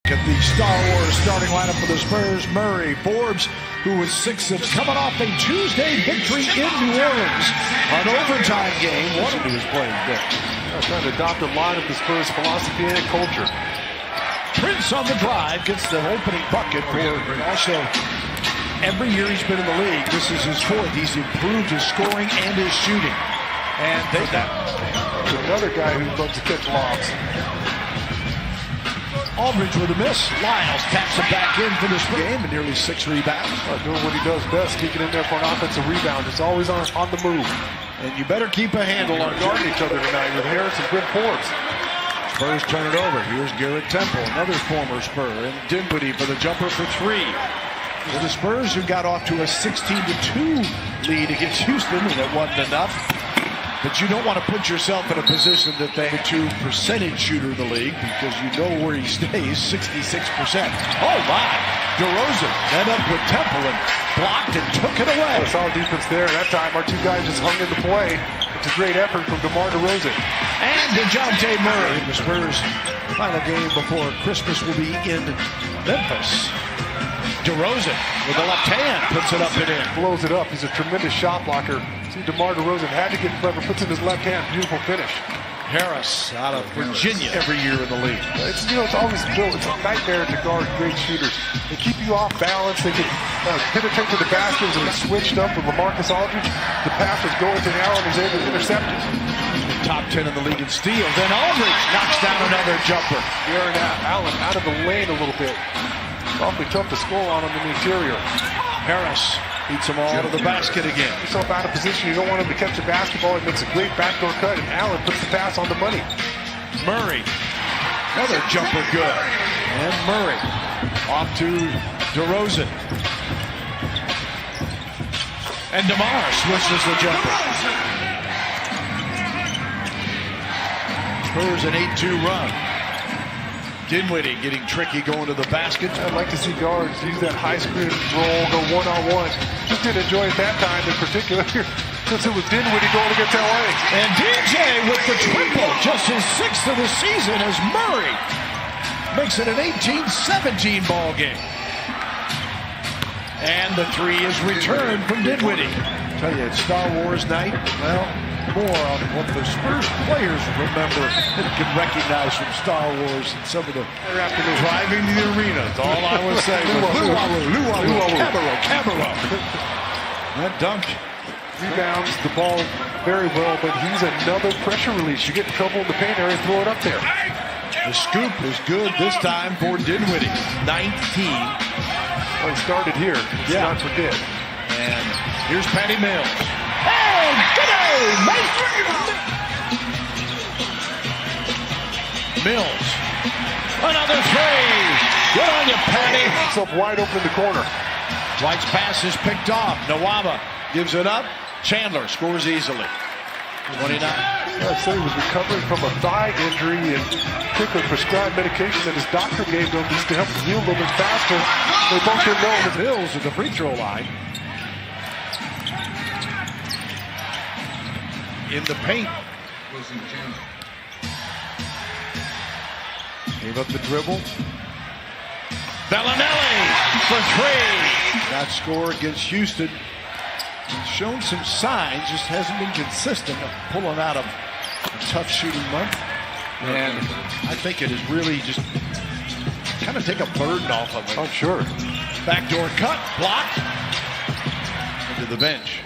At the Star Wars starting lineup for the Spurs, Murray, Forbes, who was 6 of coming off a Tuesday victory in New Orleans, an overtime game. One of them was playing good. Trying to adopt a lot of the Spurs philosophy and culture. Prince on the drive gets the opening bucket for also every year he's been in the league. This is his 4th. He's improved his scoring and his shooting. And another guy who loves to catch lobs. Aldridge with a miss. Lyles taps it back in for this game and nearly 6 rebounds. Doing what he does best, sneaking in there for an offensive rebound. It's always on the move. And you better keep a handle on guarding each other tonight with Harris and Brent Forbes. Spurs turn it over. Here's Garrett Temple, another former Spur, and Dinwiddie for the jumper for 3. For the Spurs, who got off to a 16-2 lead against Houston, and it wasn't enough. But you don't want to put yourself in a position that they had 2% shooter in the league, because you know where he stays, 66%. Oh my! DeRozan ended up with Temple and blocked and took it away. Solid defense there. That time our 2 guys just hung into play. It's a great effort from DeMar DeRozan. And DeJounte Murray. The Spurs' final game before Christmas will be in Memphis. DeRozan with the left hand puts it up and in. Blows it up. He's a tremendous shot blocker. See, DeMar DeRozan had to get clever. Puts in his left hand. Beautiful finish. Harris out of Virginia every year in the league. It's always built. It's a nightmare to guard great shooters. They keep you off balance. They can penetrate to the baskets and switched up with LaMarcus Aldridge. The pass was going to Allen, who's able to intercept it. Top 10 in the league in steals. Then Aldridge knocks down another jumper. Aaron Allen out of the lane a little bit. It's awfully tough to score on him in the interior. Harris beats them all to the basket again. Yourself out of position. You don't want him to catch the basketball. He makes a great backdoor cut, and Allen puts the pass on the money. Murray, another jumper good. And Murray off to DeRozan. And DeMar switches the jumper. Spurs an 8-2 run. Dinwiddie getting tricky going to the basket. I'd like to see guards use that high screen roll, go one-on-one. Just didn't enjoy it that time in particular, since it was Dinwiddie going against LA. And DJ with the triple, just his 6th of the season as Murray makes it an 18-17 ball game. And the 3 is returned from Dinwiddie. Tell you, it's Star Wars night. Well, more on what the Spurs players remember and can recognize from Star Wars and some of the driving to the arena. That's all I was saying. Cabarro. That dunk. Rebounds the ball very well, but he's another pressure release. You get in trouble in the paint area, throw it up there. The scoop is good this time for Dinwiddie. 19. Well, he started here. Let's not forget. And here's Patty Mills. Oh, good day, mate! Mills. Another 3. Good on you, Patty. Himself wide open in the corner. Dwight's pass is picked off. Nawaba gives it up. Chandler scores easily. 29. I'd say he was recovering from a thigh injury and took a prescribed medication that his doctor gave him just to help him heal a little bit faster. They both didn't know his Mills at the free throw line. In the paint. Gave up the dribble. Bellinelli for 3. That score against Houston. He's shown some signs, just hasn't been consistent of pulling out of a tough shooting month. And I think it has really just kind of take a burden off of him. I'm sure. Backdoor cut, blocked. Into the bench.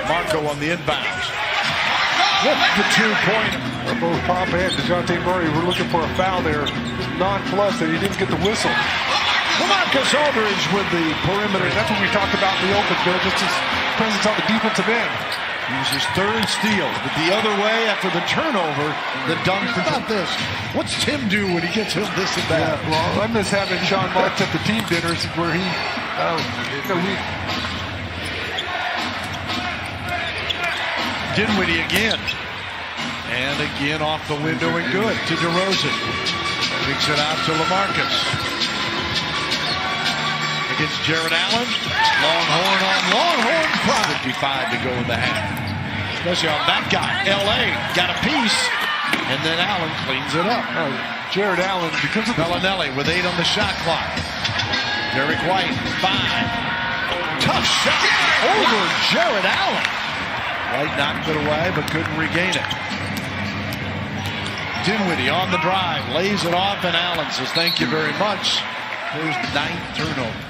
Marco on the inbounds. With the 2-pointer. Both Pop and DeJounte Murray were looking for a foul there. Non-plus, and he didn't get the whistle. LaMarcus Aldridge with the perimeter. That's what we talked about in the open, Bill. Just his presence on the defensive end. He's his 3rd steal. But the other way, after the turnover, the dunk. About this. What's Tim do when he gets him this and that? Yeah, well, I miss having Sean Marks at the team dinners where he, Dinwiddie again. And again off the window and good to DeRozan. Kicks it out to LaMarcus. Against Jared Allen. Longhorn on Longhorn. 55 to go in the half. Especially on that guy. LA got a piece. And and then Allen cleans it up. Jared Allen, because of Bellinelli with 8 on the shot clock. Derek White, 5. Tough shot over Jared Allen. White knocked it away, but couldn't regain it. Dinwiddie on the drive, lays it off, and Allen says, thank you very much. There's 9th turnover.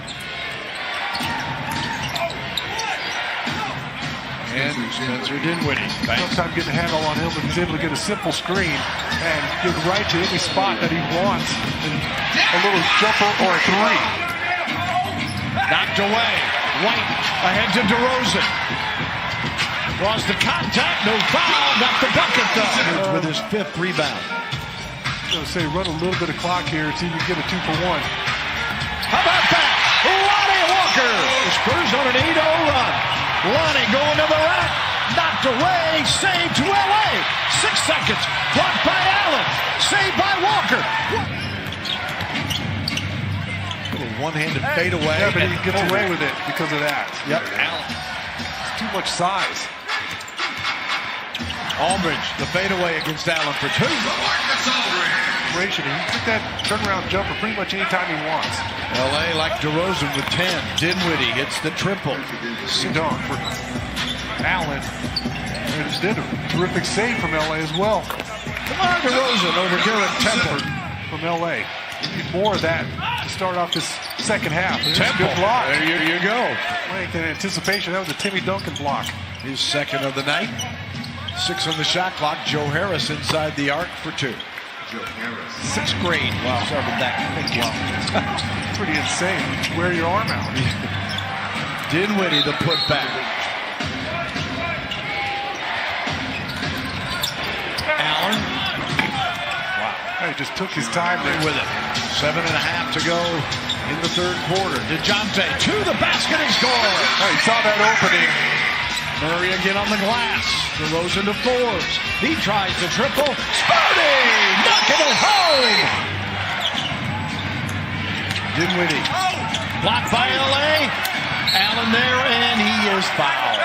And Spencer Dinwiddie. Sometimes getting a handle on him, but he's able to get a simple screen and get right to any spot that he wants. And a little jumper or a 3. Knocked away. White ahead to DeRozan. Draws the contact, no foul. Got the bucket though. With his 5th rebound. I'm going to say run a little bit of clock here and see if you can get a 2-for-1. How about that? Lonnie Walker. The Spurs on an 8-0 run. Lonnie going to the rack, knocked away, saved to LA. 6 seconds, blocked by Allen, saved by Walker. Little one-handed fadeaway. Yeah, but he gets away with it because of that. Yep, Allen. It's too much size. Aldridge, the fadeaway against Allen for 2. He took that turnaround jumper pretty much anytime he wants. LA like DeRozan with 10. Dinwiddie hits the triple. Dunk for Allen. And did a terrific save from LA as well. Come on, DeRozan over Garrett Temple. From LA. We need more of that to start off this second half. Temple. Good block. There you go. Length and anticipation. That was a Timmy Duncan block. His 2nd of the night. 6 on the shot clock. Joe Harris inside the arc for 2. Joe Harris. 6th grade. Wow. Started that quick. Wow. Pretty insane. Wear your arm out. Dinwiddie the putback. Allen. Wow. He just took his time there with it. 7.5 to go in the 3rd quarter. DeJounte to the basket and score. He saw that opening. Murray again on the glass. DeRozan to Forbes. He tries to triple. Spurdy! Knocking it home! Dinwiddie. Blocked by LA. Allen there, and he is fouled.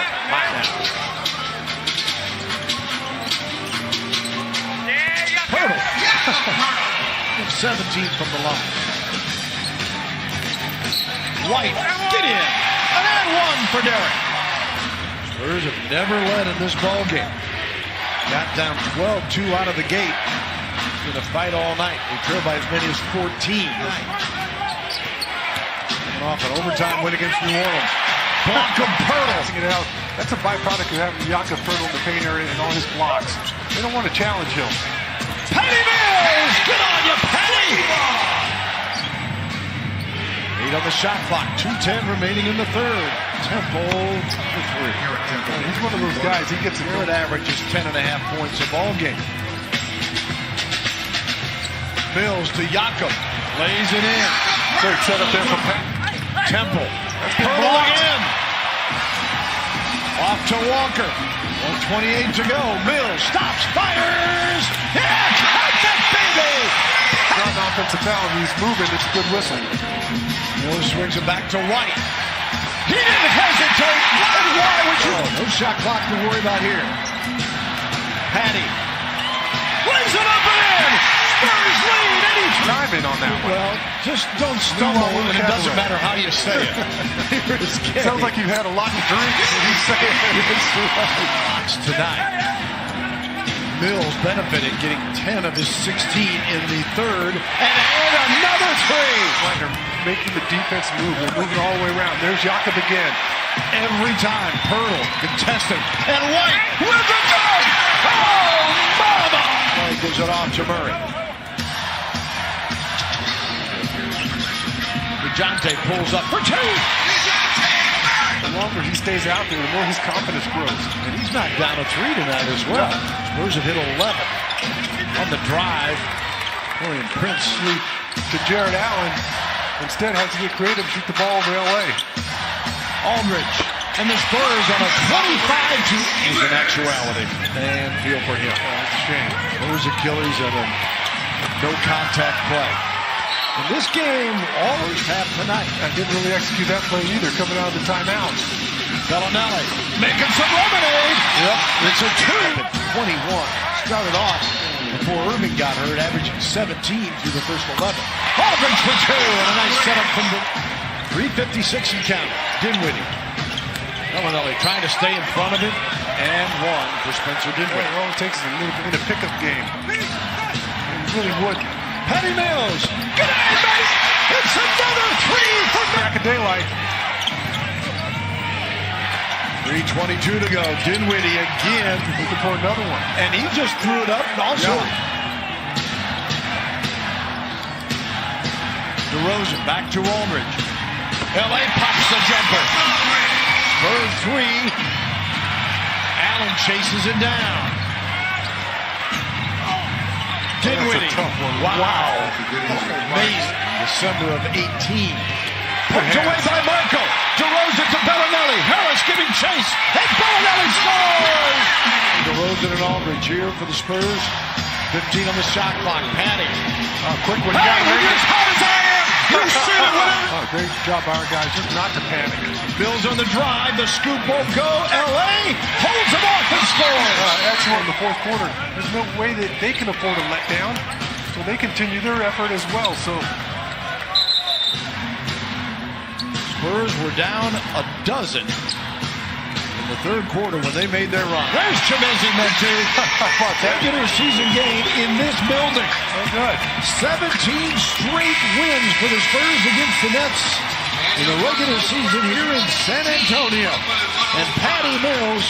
Hurdle. 17 from the line. White, get in. And then 1 for Derek. Spurs have never led in this ball game. Got down 12-2 out of the gate. Going to fight all night. They trail by as many as 14. Coming off an overtime win against New Orleans. Block of Pirtle. That's a byproduct of having Jakob Pirtle in the paint area and all his blocks. They don't want to challenge him. Patty Mills! Good on you, Patty! 8 on the shot clock. 2:10 remaining in the 3rd. Temple for 3. He's one of those guys. He gets a good average is 10.5 points a ball game. Mills to Jakob. Lays it in. Great setup there for Temple. Pirtle again. Off to Walker. 1:28 to go. Mills stops, fires. Yeah, got that baby. Not an offensive foul. He's moving. It's a good whistle. Mills swings it back to White. He didn't hesitate. And why would you? No shot clock to worry about here. Patty. Lays it up and in. Spurs lead. Timing on that one. Well, just don't stumble, and it doesn't matter how you say it. Sounds like you've had a lot to drink when you say it. Tonight, Mills benefiting, getting 10 of his 16 in the 3rd, and another 3. They're making the defense move. They're moving all the way around. There's Jakob again. Every time, Pirtle contesting, and White with the dunk. Oh, mama! He gives it off to Murray. DeJounte pulls up for 2. The longer he stays out there, the more his confidence grows. And he's knocked down a 3 tonight as well. Spurs have hit 11 on the drive. William Prince sleep to Jared Allen. Instead has to get creative, shoot the ball over LA. Aldridge and the Spurs on a 25-2 is an actuality. And feel for him. That's a shame. Those Achilles and a no contact play. And this game always have tonight. I didn't really execute that play either, coming out of the timeout. Bellinelli making some lemonade. Yep, it's a 2. 21. Started off before Irving got hurt, averaging 17 through the first 11. Aldridge for two, and a nice setup from the 3:56 and counting. Dinwiddie. Bellinelli trying to stay in front of it, and one for Spencer Dinwiddie. All it takes is a little bit in a pickup game. It really would. Patty Mills. Good eye, mate. It's another three for Back of daylight. 3:22 to go. Dinwiddie again. Looking for another one. And he just threw it up also. DeRozan back to Aldridge. LA pops the jumper. Bird three. Allen chases it down. Dinwiddie. That's a tough one. Wow. Amazing. December of 18. Poked away by Marco. DeRozan to Bellinelli. Harris giving chase. And Bellinelli scores! DeRozan and Aldridge here for the Spurs. 15 on the shot clock. Patty. Quick one. Hey, you're as hot as I am! You shoot it, whatever. Great job by our guys, just not to panic. Bills on the drive. The scoop won't go. LA holds him off and scores. Excellent in the fourth quarter. There's no way that they can afford a letdown, so they continue their effort as well. So Spurs were down a dozen in the third quarter when they made their run. There's Chimezie Metu. Regular season game in this building. oh, good. 17 straight wins for the Spurs against the Nets in the regular season here in San Antonio. And Patty Mills